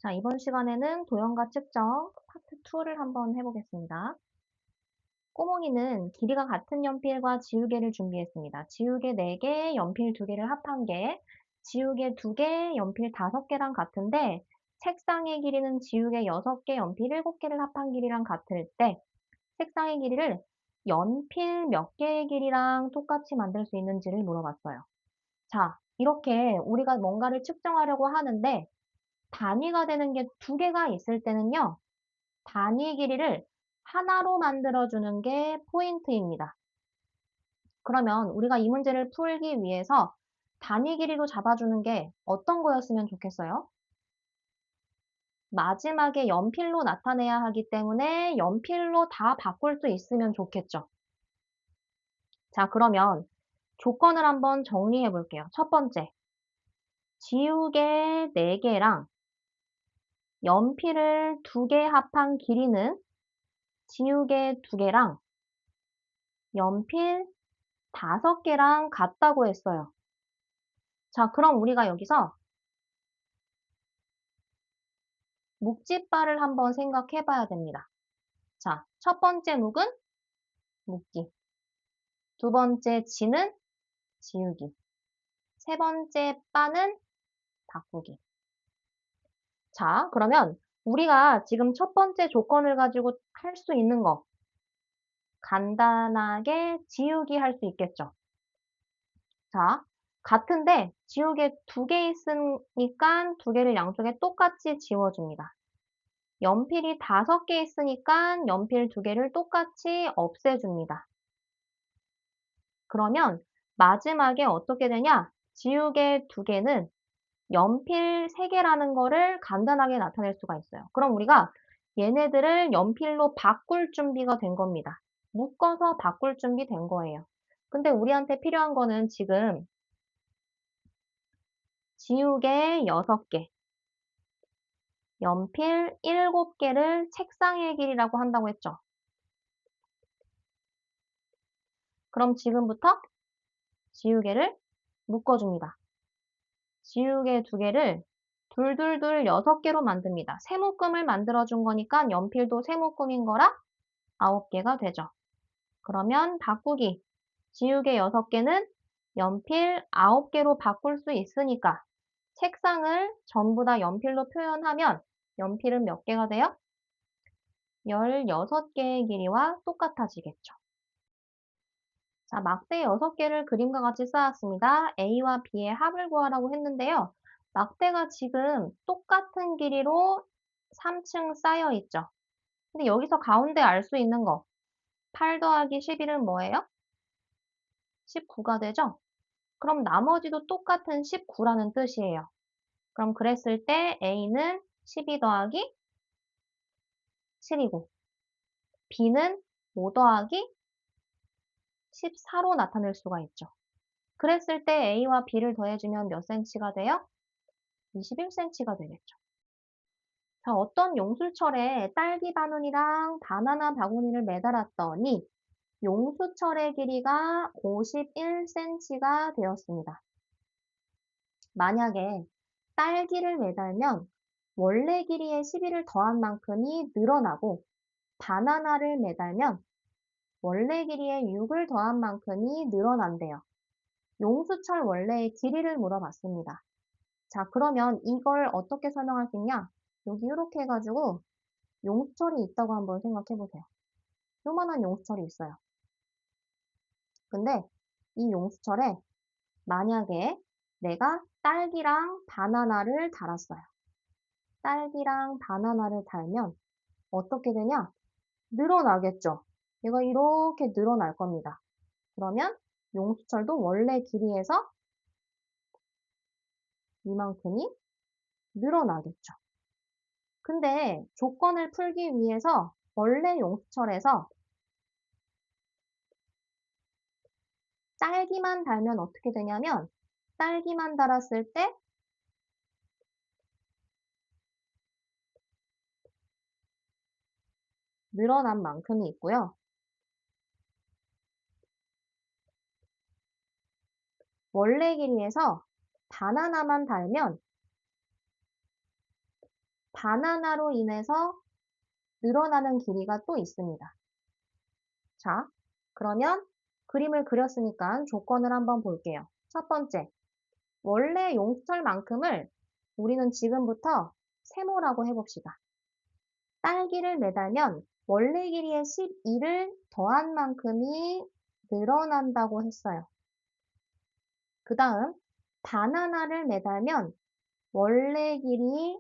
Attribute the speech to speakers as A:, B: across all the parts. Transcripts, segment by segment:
A: 자, 이번 시간에는 도형과 측정 파트 2를 한번 해보겠습니다. 꼬몽이는 길이가 같은 연필과 지우개를 준비했습니다. 지우개 4개, 연필 2개를 합한 게, 지우개 2개, 연필 5개랑 같은데, 색상의 길이는 지우개 6개, 연필 7개를 합한 길이랑 같을 때, 색상의 길이를 연필 몇 개의 길이랑 똑같이 만들 수 있는지를 물어봤어요. 자, 이렇게 우리가 뭔가를 측정하려고 하는데, 단위가 되는 게 2개가 있을 때는요, 단위 길이를 하나로 만들어주는 게 포인트입니다. 그러면 우리가 이 문제를 풀기 위해서 단위 길이로 잡아주는 게 어떤 거였으면 좋겠어요? 마지막에 연필로 나타내야 하기 때문에 연필로 다 바꿀 수 있으면 좋겠죠. 자, 그러면 조건을 한번 정리해 볼게요. 첫 번째, 지우개 4개랑 연필을 2개 합한 길이는 지우개 2개랑 연필 5개랑 같다고 했어요. 자, 그럼 우리가 여기서 묵지바를 한번 생각해 봐야 됩니다. 자, 첫 번째 묵은 묵기, 두 번째 지는 지우기, 세 번째 바는 바꾸기. 자, 그러면 우리가 지금 첫 번째 조건을 가지고 할 수 있는 거, 간단하게 지우기 할 수 있겠죠. 자, 같은데 지우개 2개 있으니까 2개를 양쪽에 똑같이 지워줍니다. 연필이 5개 있으니까 연필 2개를 똑같이 없애줍니다. 그러면 마지막에 어떻게 되냐? 지우개 2개는 연필 3개라는 거를 간단하게 나타낼 수가 있어요. 그럼 우리가 얘네들을 연필로 바꿀 준비가 된 겁니다. 묶어서 바꿀 준비 된 거예요. 근데 우리한테 필요한 거는 지금 지우개 6개, 연필 7개를 책상의 길이라고 한다고 했죠. 그럼 지금부터 지우개를 묶어줍니다. 지우개 2개를 둘둘둘 6개로 만듭니다. 세묶음을 만들어준 거니까 연필도 세묶음인 거라 9개가 되죠. 그러면 바꾸기. 지우개 6개는 연필 9개로 바꿀 수 있으니까 책상을 전부 다 연필로 표현하면 연필은 몇 개가 돼요? 16개의 길이와 똑같아지겠죠. 자, 막대 6개를 그림과 같이 쌓았습니다. A와 B의 합을 구하라고 했는데요. 막대가 지금 똑같은 길이로 3층 쌓여 있죠. 근데 여기서 가운데 알 수 있는 거, 8 더하기 11은 뭐예요? 19가 되죠? 그럼 나머지도 똑같은 19라는 뜻이에요. 그럼 그랬을 때 A는 12 더하기 7이고, B는 5 더하기 14로 나타낼 수가 있죠. 그랬을 때 A와 B를 더해주면 몇 cm가 돼요? 21cm가 되겠죠. 자, 어떤 용수철에 딸기 바구니랑 바나나 바구니를 매달았더니 용수철의 길이가 51cm가 되었습니다. 만약에 딸기를 매달면 원래 길이의 12를 더한 만큼이 늘어나고 바나나를 매달면 원래 길이의 6을 더한 만큼이 늘어난대요. 용수철 원래의 길이를 물어봤습니다. 자, 그러면 이걸 어떻게 설명할 수 있냐? 여기 이렇게 해가지고 용수철이 있다고 한번 생각해 보세요. 요만한 용수철이 있어요. 근데 이 용수철에 만약에 내가 딸기랑 바나나를 달았어요. 딸기랑 바나나를 달면 어떻게 되냐? 늘어나겠죠? 얘가 이렇게 늘어날 겁니다. 그러면 용수철도 원래 길이에서 이만큼이 늘어나겠죠. 근데 조건을 풀기 위해서 원래 용수철에서 딸기만 달면 어떻게 되냐면 딸기만 달았을 때 늘어난 만큼이 있고요. 원래 길이에서 바나나만 달면 바나나로 인해서 늘어나는 길이가 또 있습니다. 자, 그러면 그림을 그렸으니까 조건을 한번 볼게요. 첫 번째, 원래 용수철만큼을 우리는 지금부터 세모라고 해봅시다. 딸기를 매달면 원래 길이의 12를 더한 만큼이 늘어난다고 했어요. 그 다음, 바나나를 매달면 원래 길이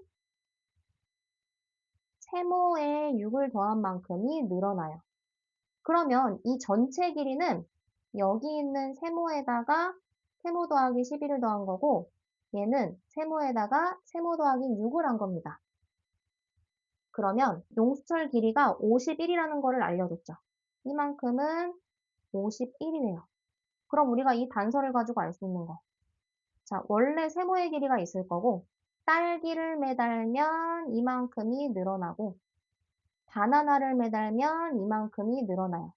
A: 세모에 6을 더한 만큼이 늘어나요. 그러면 이 전체 길이는 여기 있는 세모에다가 세모 더하기 11을 더한 거고, 얘는 세모에다가 세모 더하기 6을 한 겁니다. 그러면 용수철 길이가 51이라는 거를 알려줬죠. 이만큼은 51이네요. 그럼 우리가 이 단서를 가지고 알 수 있는 거. 자, 원래 세모의 길이가 있을 거고, 딸기를 매달면 이만큼이 늘어나고, 바나나를 매달면 이만큼이 늘어나요.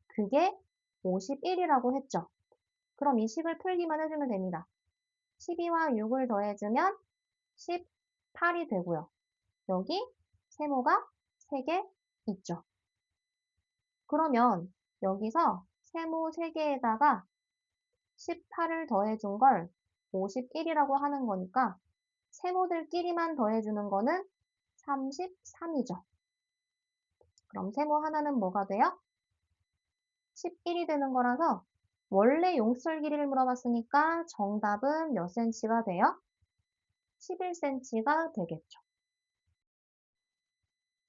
A: 그게 51이라고 했죠. 그럼 이 식을 풀기만 해주면 됩니다. 12와 6을 더해주면 18이 되고요. 여기 세모가 3개 있죠. 그러면 여기서 세모 3개에다가 18을 더해준 걸 51이라고 하는 거니까 세모들끼리만 더해주는 거는 33이죠. 그럼 세모 하나는 뭐가 돼요? 11이 되는 거라서 원래 용수철 길이를 물어봤으니까 정답은 몇 cm가 돼요? 11cm가 되겠죠.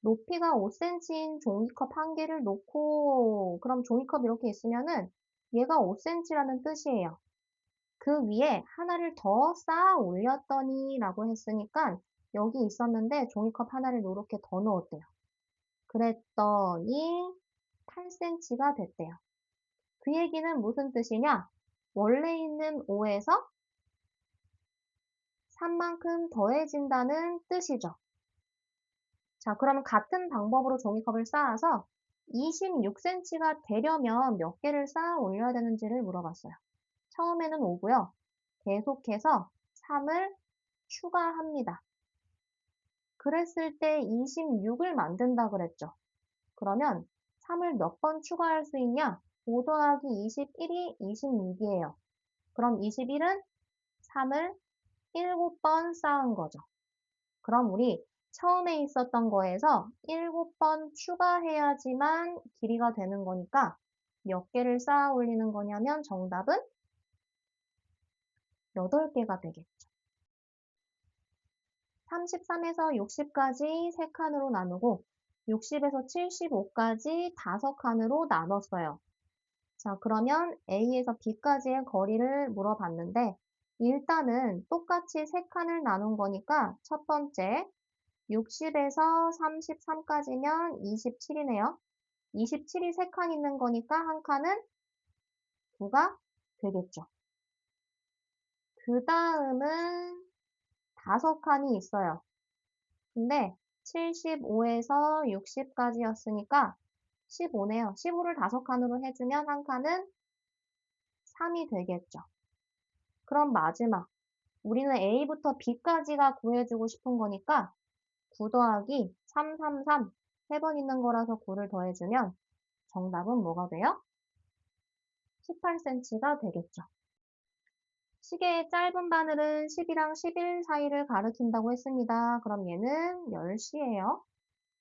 A: 높이가 5cm인 종이컵 한 개를 놓고 그럼 종이컵 이렇게 있으면은 얘가 5cm라는 뜻이에요. 그 위에 하나를 더 쌓아 올렸더니 라고 했으니까 여기 있었는데 종이컵 하나를 이렇게 더 넣었대요. 그랬더니 8cm가 됐대요. 그 얘기는 무슨 뜻이냐? 원래 있는 5에서 3만큼 더해진다는 뜻이죠. 자, 그러면 같은 방법으로 종이컵을 쌓아서 26cm가 되려면 몇 개를 쌓아 올려야 되는지를 물어봤어요. 처음에는 5고요. 계속해서 3을 추가합니다. 그랬을 때 26을 만든다 그랬죠. 그러면 3을 몇 번 추가할 수 있냐? 5 더하기 21이 26이에요. 그럼 21은 3을 7번 쌓은 거죠. 그럼 우리 처음에 있었던 거에서 7번 추가해야지만 길이가 되는 거니까 몇 개를 쌓아 올리는 거냐면 정답은 8개가 되겠죠. 33에서 60까지 3칸으로 나누고 60에서 75까지 5칸으로 나눴어요. 자, 그러면 A에서 B까지의 거리를 물어봤는데 일단은 똑같이 3칸을 나눈 거니까 첫 번째 60에서 33까지면 27이네요. 27이 3칸 있는 거니까 한 칸은 9가 되겠죠. 그 다음은 5칸이 있어요. 근데 75에서 60까지였으니까 15네요. 15를 5칸으로 해주면 한 칸은 3이 되겠죠. 그럼 마지막. 우리는 A부터 B까지가 구해주고 싶은 거니까 9 더하기 3, 3, 3. 3번 있는 거라서 9를 더해주면 정답은 뭐가 돼요? 18cm가 되겠죠. 시계의 짧은 바늘은 10이랑 11 사이를 가리킨다고 했습니다. 그럼 얘는 10시예요.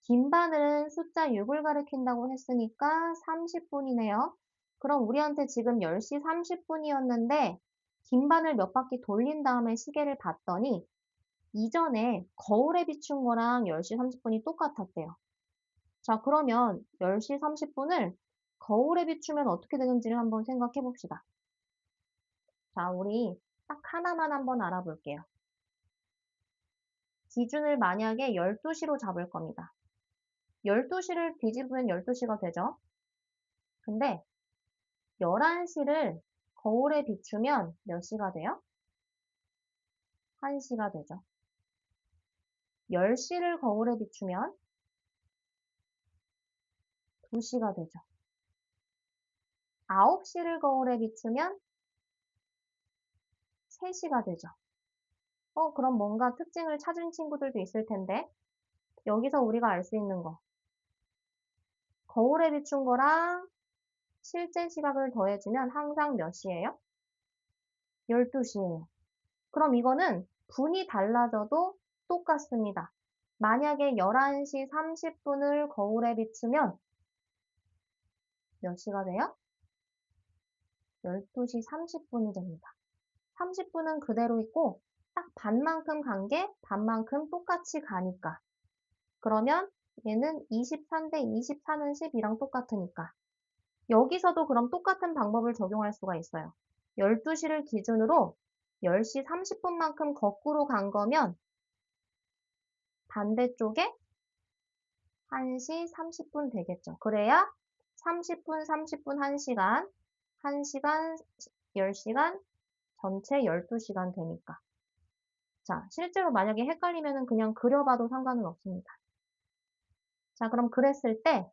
A: 긴 바늘은 숫자 6을 가리킨다고 했으니까 30분이네요. 그럼 우리한테 지금 10시 30분이었는데 긴 바늘 몇 바퀴 돌린 다음에 시계를 봤더니 이전에 거울에 비춘 거랑 10시 30분이 똑같았대요. 자, 그러면 10시 30분을 거울에 비추면 어떻게 되는지를 한번 생각해 봅시다. 자, 우리 딱 하나만 한번 알아볼게요. 기준을 만약에 12시로 잡을 겁니다. 12시를 뒤집으면 12시가 되죠. 근데 11시를 거울에 비추면 몇 시가 돼요? 1시가 되죠. 10시를 거울에 비추면 2시가 되죠. 9시를 거울에 비추면 3시가 되죠. 그럼 뭔가 특징을 찾은 친구들도 있을 텐데. 여기서 우리가 알 수 있는 거. 거울에 비춘 거랑 실제 시각을 더해주면 항상 몇 시예요? 12시예요. 그럼 이거는 분이 달라져도 똑같습니다. 만약에 11시 30분을 거울에 비추면 몇 시가 돼요? 12시 30분이 됩니다. 30분은 그대로 있고 딱 반만큼 간 게 반만큼 똑같이 가니까. 그러면 얘는 23대 24는 12랑 똑같으니까. 여기서도 그럼 똑같은 방법을 적용할 수가 있어요. 12시를 기준으로 10시 30분만큼 거꾸로 간 거면 반대쪽에 1시 30분 되겠죠. 그래야 30분, 30분, 1시간, 1시간, 10시간, 전체 12시간 되니까. 자, 실제로 만약에 헷갈리면 그냥 그려봐도 상관은 없습니다. 자, 그럼 그랬을 때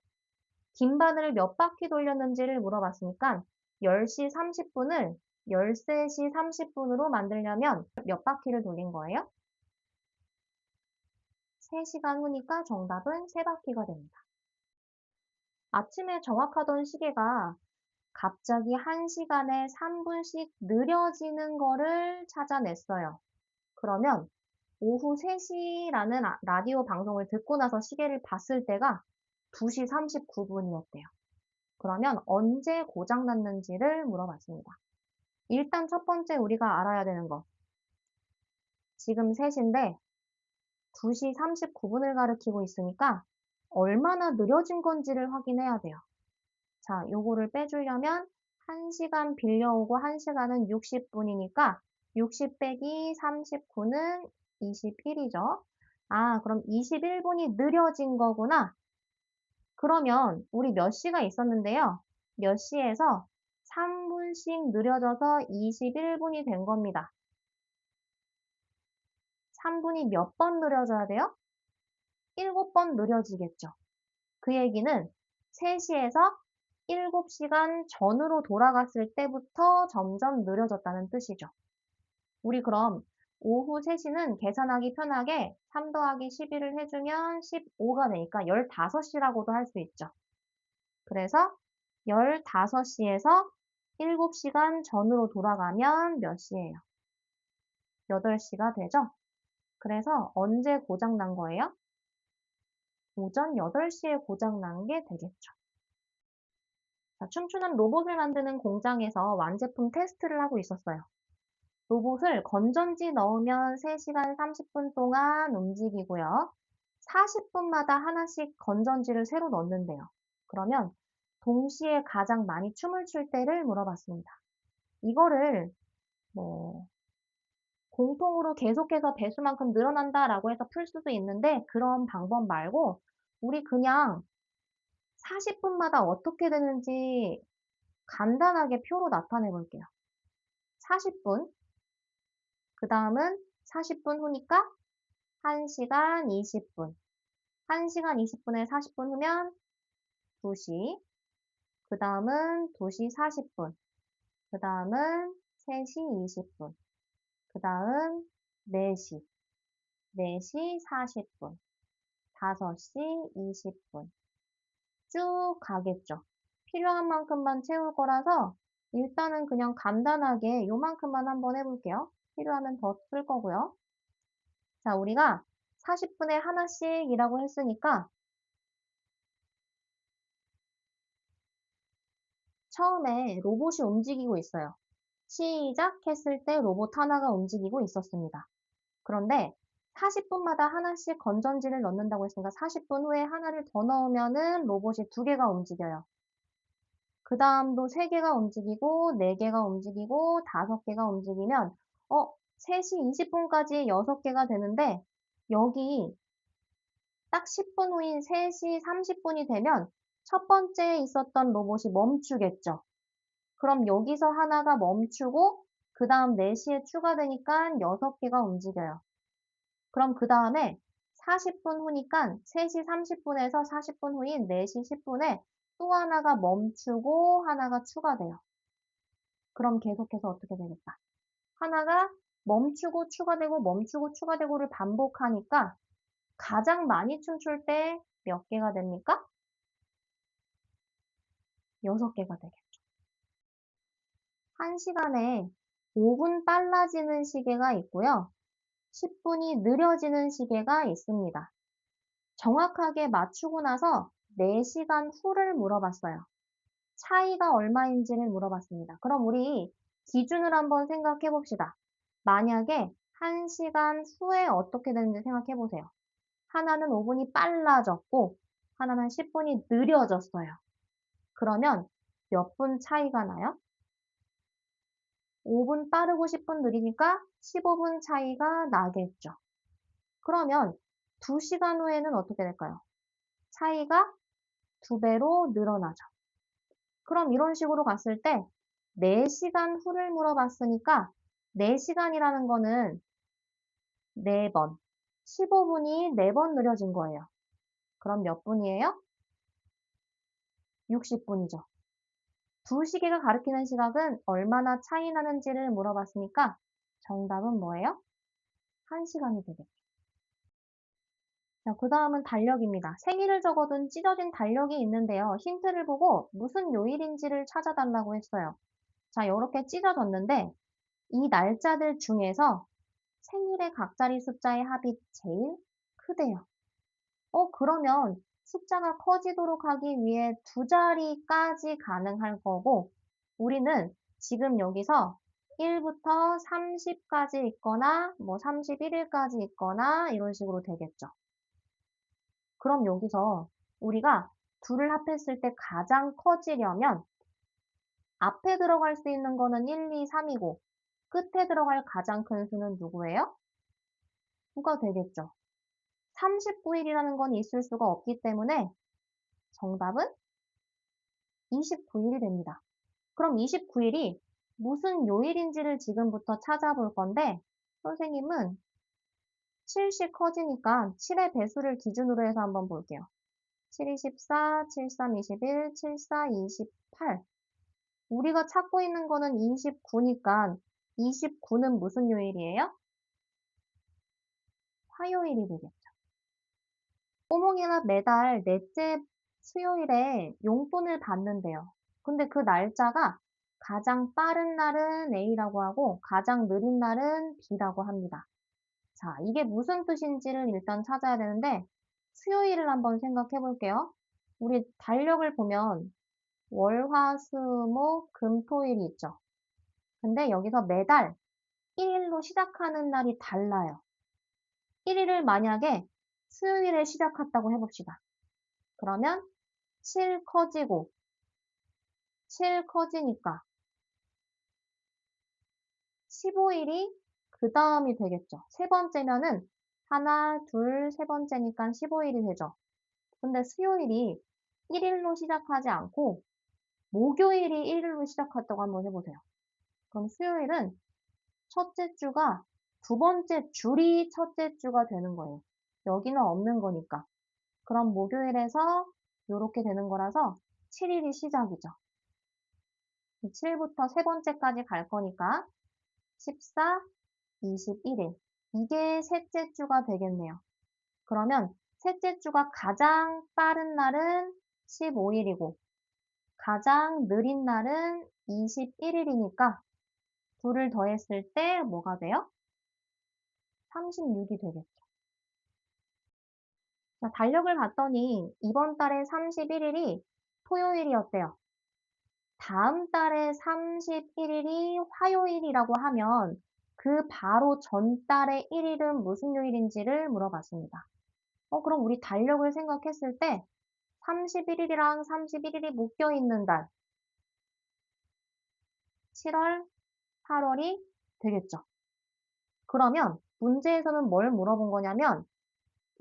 A: 긴 바늘을 몇 바퀴 돌렸는지를 물어봤으니까 10시 30분을 13시 30분으로 만들려면 몇 바퀴를 돌린 거예요? 3시간 후니까 정답은 3바퀴가 됩니다. 아침에 정확하던 시계가 갑자기 1시간에 3분씩 느려지는 거를 찾아냈어요. 그러면 오후 3시라는 라디오 방송을 듣고 나서 시계를 봤을 때가 2시 39분이었대요. 그러면 언제 고장났는지를 물어봤습니다. 일단 첫 번째 우리가 알아야 되는 거. 지금 3시인데 2시 39분을 가리키고 있으니까 얼마나 느려진 건지를 확인해야 돼요. 자, 요거를 빼주려면 1시간 빌려오고 1시간은 60분이니까 60 빼기 39는 21이죠. 아, 그럼 21분이 느려진 거구나. 그러면 우리 몇 시가 있었는데요. 몇 시에서 3분씩 느려져서 21분이 된 겁니다. 3분이 몇 번 느려져야 돼요? 7번 느려지겠죠. 그 얘기는 3시에서 7시간 전으로 돌아갔을 때부터 점점 느려졌다는 뜻이죠. 우리 그럼 오후 3시는 계산하기 편하게 3 더하기 11을 해주면 15가 되니까 15시라고도 할 수 있죠. 그래서 15시에서 7시간 전으로 돌아가면 몇 시예요? 8시가 되죠? 그래서 언제 고장난 거예요? 오전 8시에 고장난 게 되겠죠. 자, 춤추는 로봇을 만드는 공장에서 완제품 테스트를 하고 있었어요. 로봇을 건전지 넣으면 3시간 30분 동안 움직이고요. 40분마다 하나씩 건전지를 새로 넣는데요. 그러면 동시에 가장 많이 춤을 출 때를 물어봤습니다. 이거를 뭐 공통으로 계속해서 배수만큼 늘어난다라고 해서 풀 수도 있는데 그런 방법 말고 우리 그냥 40분마다 어떻게 되는지 간단하게 표로 나타내 볼게요. 40분, 그 다음은 40분 후니까 1시간 20분, 1시간 20분에 40분 후면 2시, 그 다음은 2시 40분, 그 다음은 3시 20분, 그 다음 4시, 4시 40분, 5시 20분 쭉 가겠죠. 필요한 만큼만 채울 거라서 일단은 그냥 간단하게 요만큼만 한번 해볼게요. 필요하면 더 쓸 거고요. 자, 우리가 40분에 하나씩이라고 했으니까 처음에 로봇이 움직이고 있어요. 시작했을 때 로봇 하나가 움직이고 있었습니다. 그런데 40분마다 하나씩 건전지를 넣는다고 했으니까 40분 후에 하나를 더 넣으면은 로봇이 2개가 움직여요. 그 다음도 3개가 움직이고 4개가 움직이고 5개가 움직이면 3시 20분까지 6개가 되는데 여기 딱 10분 후인 3시 30분이 되면 첫 번째에 있었던 로봇이 멈추겠죠. 그럼 여기서 하나가 멈추고 그 다음 4시에 추가되니까 6개가 움직여요. 그럼 그 다음에 40분 후니까 3시 30분에서 40분 후인 4시 10분에 또 하나가 멈추고 하나가 추가돼요. 그럼 계속해서 어떻게 되겠다? 하나가 멈추고 추가되고 멈추고 추가되고를 반복하니까 가장 많이 춤출 때 몇 개가 됩니까? 6개가 되겠죠. 1시간에 5분 빨라지는 시계가 있고요. 10분이 느려지는 시계가 있습니다. 정확하게 맞추고 나서 4시간 후를 물어봤어요. 차이가 얼마인지를 물어봤습니다. 그럼 우리 기준을 한번 생각해 봅시다. 만약에 1시간 후에 어떻게 되는지 생각해 보세요. 하나는 5분이 빨라졌고 하나는 10분이 느려졌어요. 그러면 몇 분 차이가 나요? 5분 빠르고 10분 느리니까 15분 차이가 나겠죠. 그러면 2시간 후에는 어떻게 될까요? 차이가 2배로 늘어나죠. 그럼 이런 식으로 갔을 때 4시간 후를 물어봤으니까 4시간이라는 거는 4번, 15분이 4번 느려진 거예요. 그럼 몇 분이에요? 60분이죠. 두 시계가 가리키는 시각은 얼마나 차이 나는지를 물어봤으니까 정답은 뭐예요? 1시간이 되겠죠. 자, 그 다음은 달력입니다. 생일을 적어둔 찢어진 달력이 있는데요. 힌트를 보고 무슨 요일인지를 찾아달라고 했어요. 자, 이렇게 찢어졌는데 이 날짜들 중에서 생일의 각자리 숫자의 합이 제일 크대요. 그러면 숫자가 커지도록 하기 위해 2자리까지 가능할 거고, 우리는 지금 여기서 1부터 30까지 있거나, 뭐 31일까지 있거나, 이런 식으로 되겠죠. 그럼 여기서 우리가 둘을 합했을 때 가장 커지려면 앞에 들어갈 수 있는 거는 1, 2, 3이고, 끝에 들어갈 가장 큰 수는 누구예요? 9가 되겠죠. 39일이라는 건 있을 수가 없기 때문에 정답은 29일이 됩니다. 그럼 29일이 무슨 요일인지를 지금부터 찾아볼 건데 선생님은 7씩 커지니까 7의 배수를 기준으로 해서 한번 볼게요. 7, 24, 7, 3, 21, 7, 4, 28. 우리가 찾고 있는 거는 29니까 29는 무슨 요일이에요? 화요일이 되겠죠. 꼬몽이가 매달 넷째 수요일에 용돈을 받는데요. 근데 그 날짜가 가장 빠른 날은 A라고 하고 가장 느린 날은 B라고 합니다. 자, 이게 무슨 뜻인지를 일단 찾아야 되는데 수요일을 한번 생각해 볼게요. 우리 달력을 보면 월, 화, 수, 목, 금, 토일이 있죠. 근데 여기서 매달 1일로 시작하는 날이 달라요. 1일을 만약에 수요일에 시작했다고 해봅시다. 그러면 7 커지고 7 커지니까 15일이 그 다음이 되겠죠. 세 번째면은 하나, 둘, 세 번째니까 15일이 되죠. 근데 수요일이 1일로 시작하지 않고 목요일이 1일로 시작했다고 한번 해보세요. 그럼 수요일은 첫째 주가 두 번째 줄이 첫째 주가 되는 거예요. 여기는 없는 거니까. 그럼 목요일에서 이렇게 되는 거라서 7일이 시작이죠. 7부터 세 번째까지 갈 거니까 14, 21일. 이게 셋째 주가 되겠네요. 그러면 셋째 주가 가장 빠른 날은 15일이고 가장 느린 날은 21일이니까 둘을 더했을 때 뭐가 돼요? 36이 되겠죠. 자, 달력을 봤더니 이번 달에 31일이 토요일이었대요. 다음 달에 31일이 화요일이라고 하면 그 바로 전 달의 1일은 무슨 요일인지를 물어봤습니다. 그럼 우리 달력을 생각했을 때 31일이랑 31일이 묶여 있는 달, 7월, 8월이 되겠죠. 그러면 문제에서는 뭘 물어본 거냐면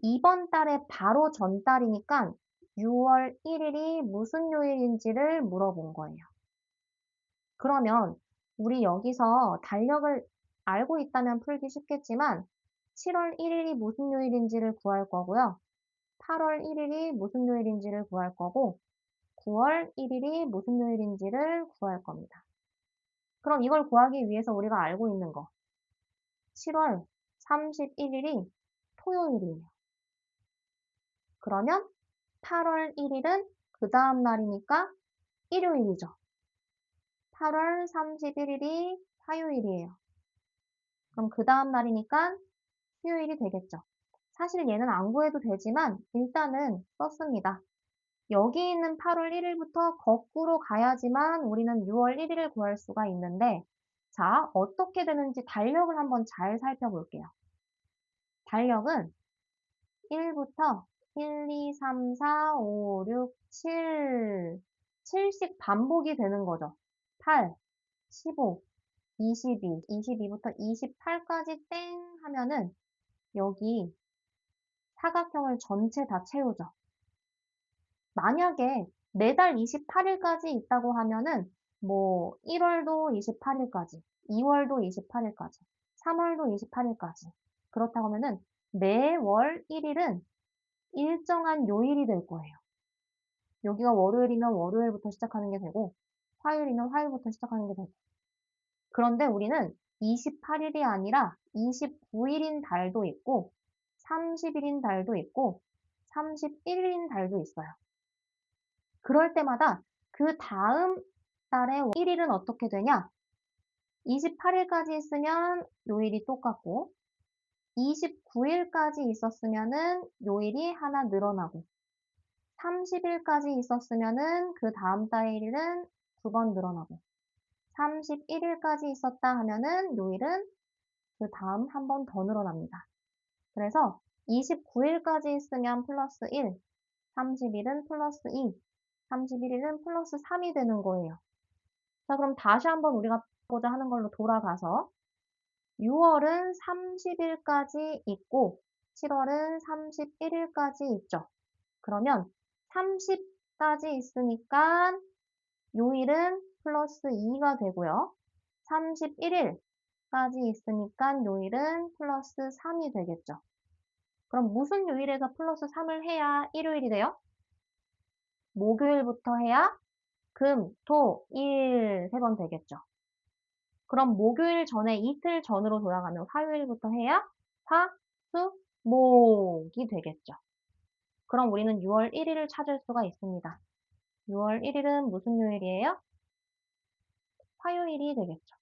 A: 이번 달에 바로 전 달이니까 6월 1일이 무슨 요일인지를 물어본 거예요. 그러면 우리 여기서 달력을 알고 있다면 풀기 쉽겠지만 7월 1일이 무슨 요일인지를 구할 거고요. 8월 1일이 무슨 요일인지를 구할 거고 9월 1일이 무슨 요일인지를 구할 겁니다. 그럼 이걸 구하기 위해서 우리가 알고 있는 거. 7월 31일이 토요일이에요. 그러면 8월 1일은 그 다음 날이니까 일요일이죠. 8월 31일이 화요일이에요. 그럼 그 다음 날이니까 수요일이 되겠죠. 사실 얘는 안 구해도 되지만 일단은 썼습니다. 여기 있는 8월 1일부터 거꾸로 가야지만 우리는 6월 1일을 구할 수가 있는데, 자, 어떻게 되는지 달력을 한번 잘 살펴볼게요. 달력은 1부터 1, 2, 3, 4, 5, 6, 7, 7씩 반복이 되는 거죠. 8, 15, 22, 22부터 28까지 땡 하면은 여기 사각형을 전체 다 채우죠. 만약에 매달 28일까지 있다고 하면은 뭐 1월도 28일까지, 2월도 28일까지, 3월도 28일까지. 그렇다고 하면은 매월 1일은 일정한 요일이 될 거예요. 여기가 월요일이면 월요일부터 시작하는 게 되고, 화요일이면 화요일부터 시작하는 게 되고. 그런데 우리는 28일이 아니라 29일인 달도 있고, 30일인 달도 있고, 31일인 달도 있어요. 그럴 때마다 그 다음 달의 1일은 어떻게 되냐? 28일까지 있으면 요일이 똑같고, 29일까지 있었으면은 요일이 하나 늘어나고, 30일까지 있었으면은 그 다음 달일은 두 번 늘어나고, 31일까지 있었다 하면은 요일은 그 다음 한 번 더 늘어납니다. 그래서 29일까지 있으면 플러스 1, 30일은 플러스 2, 31일은 플러스 3이 되는 거예요. 자, 그럼 다시 한번 우리가 보자 하는 걸로 돌아가서 6월은 30일까지 있고 7월은 31일까지 있죠. 그러면 30까지 있으니까 요일은 플러스 2가 되고요. 31일까지 있으니까 요일은 플러스 3이 되겠죠. 그럼 무슨 요일에서 플러스 3을 해야 일요일이 돼요? 목요일부터 해야 금, 토, 일 세 번 되겠죠. 그럼 목요일 전에 이틀 전으로 돌아가면 화요일부터 해야 화, 수, 목이 되겠죠. 그럼 우리는 6월 1일을 찾을 수가 있습니다. 6월 1일은 무슨 요일이에요? 화요일이 되겠죠.